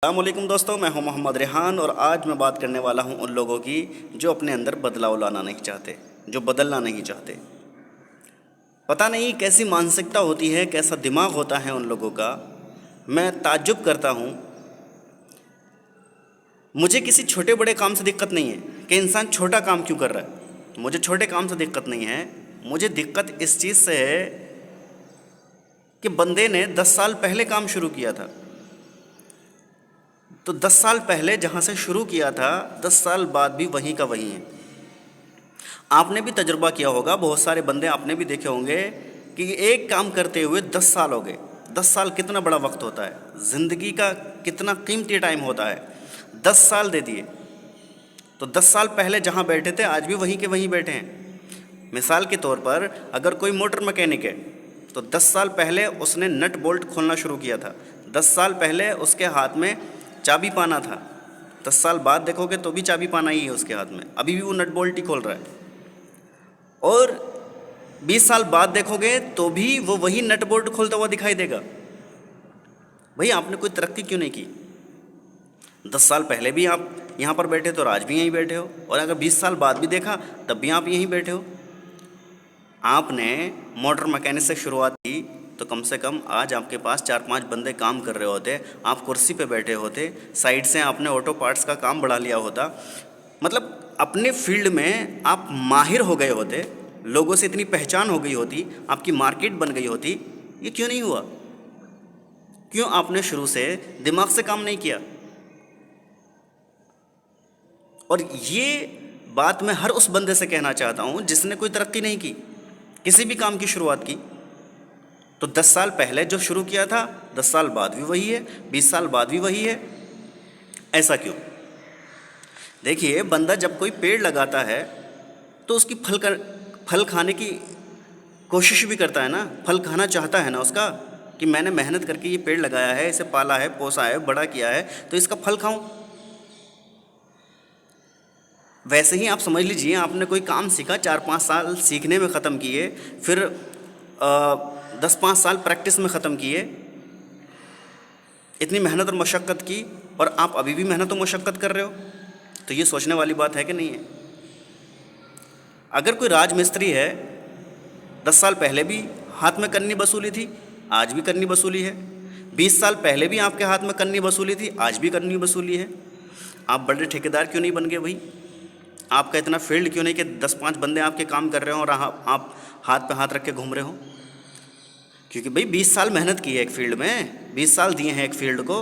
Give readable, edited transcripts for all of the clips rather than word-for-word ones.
अस्सलामुअलैकुम दोस्तों, मैं हूं मोहम्मद रेहान और आज मैं बात करने वाला हूं उन लोगों की जो अपने अंदर बदलाव लाना नहीं चाहते, जो बदलना नहीं चाहते। पता नहीं कैसी मानसिकता होती है, कैसा दिमाग होता है उन लोगों का। मैं ताज्जुब करता हूं। मुझे किसी छोटे बड़े काम से दिक्कत नहीं है कि इंसान छोटा काम क्यों कर रहा है। मुझे छोटे काम से दिक्कत नहीं है। मुझे दिक्कत इस चीज़ से है कि बंदे ने 10 साल पहले काम शुरू किया था, तो 10 साल पहले जहाँ से शुरू किया था 10 साल बाद भी वहीं का वहीं है। आपने भी तजुर्बा किया होगा, बहुत सारे बंदे आपने भी देखे होंगे कि एक काम करते हुए 10 साल हो गए। 10 साल कितना बड़ा वक्त होता है, ज़िंदगी का कितना कीमती टाइम होता है। 10 साल दे दिए, तो 10 साल पहले जहाँ बैठे थे आज भी वहीं के वहीं बैठे हैं। मिसाल के तौर पर अगर कोई मोटर मैकेनिक है तो 10 साल पहले उसने नट बोल्ट खोलना शुरू किया था। 10 साल पहले उसके हाथ में चाबी पाना था। 10 साल बाद देखोगे तो भी चाबी पाना ही है उसके हाथ में, अभी भी वो नट बोल्ट ही खोल रहा है। और 20 साल बाद देखोगे तो भी वो वही नट बोल्ट खोलता हुआ दिखाई देगा। भाई आपने कोई तरक्की क्यों नहीं की? 10 साल पहले भी आप यहाँ पर बैठे तो आज भी यहीं बैठे हो, और अगर 20 साल बाद भी देखा तब भी आप यहीं बैठे हो। आपने मोटर मैकेनिक से शुरुआत की तो कम से कम आज आपके पास 4-5 बंदे काम कर रहे होते, आप कुर्सी पे बैठे होते, साइड से आपने ऑटो पार्ट्स का काम बढ़ा लिया होता। मतलब अपने फील्ड में आप माहिर हो गए होते, लोगों से इतनी पहचान हो गई होती, आपकी मार्केट बन गई होती। ये क्यों नहीं हुआ? क्यों आपने शुरू से दिमाग से काम नहीं किया? और ये बात मैं हर उस बंदे से कहना चाहता हूँ जिसने कोई तरक्की नहीं की, किसी भी काम की शुरुआत की। तो 10 साल पहले जो शुरू किया था 10 साल बाद भी वही है, 20 साल बाद भी वही है। ऐसा क्यों? देखिए, बंदा जब कोई पेड़ लगाता है तो उसकी फल खाने की कोशिश भी करता है ना, फल खाना चाहता है ना उसका, कि मैंने मेहनत करके ये पेड़ लगाया है, इसे पाला है, पोसा है, बड़ा किया है, तो इसका फल खाऊं। वैसे ही आप समझ लीजिए, आपने कोई काम सीखा, 4-5 साल सीखने में ख़त्म किए, फिर 10-5 साल प्रैक्टिस में ख़त्म किए, इतनी मेहनत और मशक्क़त की, और आप अभी भी मेहनत और मशक्क़त कर रहे हो, तो ये सोचने वाली बात है कि नहीं है? अगर कोई राजमिस्त्री है, 10 साल पहले भी हाथ में कन्नी वसूली थी, आज भी कन्नी वसूली है। 20 साल पहले भी आपके हाथ में कन्नी वसूली थी, आज भी कन्नी वसूली है। आप बड़े ठेकेदार क्यों नहीं बन गए भाई? आपका इतना फील्ड क्यों नहीं कि 10-5 बंदे आपके काम कर रहे हो और आप हाथ पे हाथ रख के घूम रहे हो? क्योंकि भाई 20 साल मेहनत की है एक फील्ड में, 20 साल दिए हैं एक फील्ड को,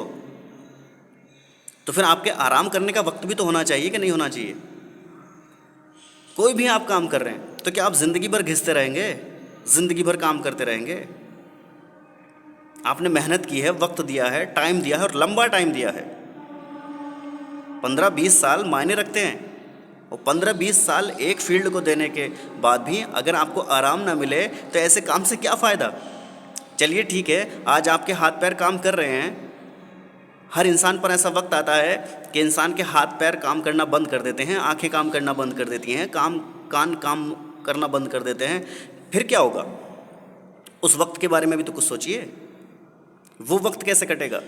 तो फिर आपके आराम करने का वक्त भी तो होना चाहिए कि नहीं होना चाहिए? कोई भी आप काम कर रहे हैं तो क्या आप ज़िंदगी भर घिसते रहेंगे, ज़िंदगी भर काम करते रहेंगे? आपने मेहनत की है, वक्त दिया है, टाइम दिया है, और लंबा टाइम दिया है। 15-20 साल मायने रखते हैं, और 15-20 साल एक फील्ड को देने के बाद भी अगर आपको आराम ना मिले तो ऐसे काम से क्या फ़ायदा? चलिए ठीक है, आज आपके हाथ पैर काम कर रहे हैं। हर इंसान पर ऐसा वक्त आता है कि इंसान के हाथ पैर काम करना बंद कर देते हैं, आंखें काम करना बंद कर देती हैं, कान काम करना बंद कर देते हैं। फिर क्या होगा? उस वक्त के बारे में भी तो कुछ सोचिए। वो वक्त कैसे कटेगा?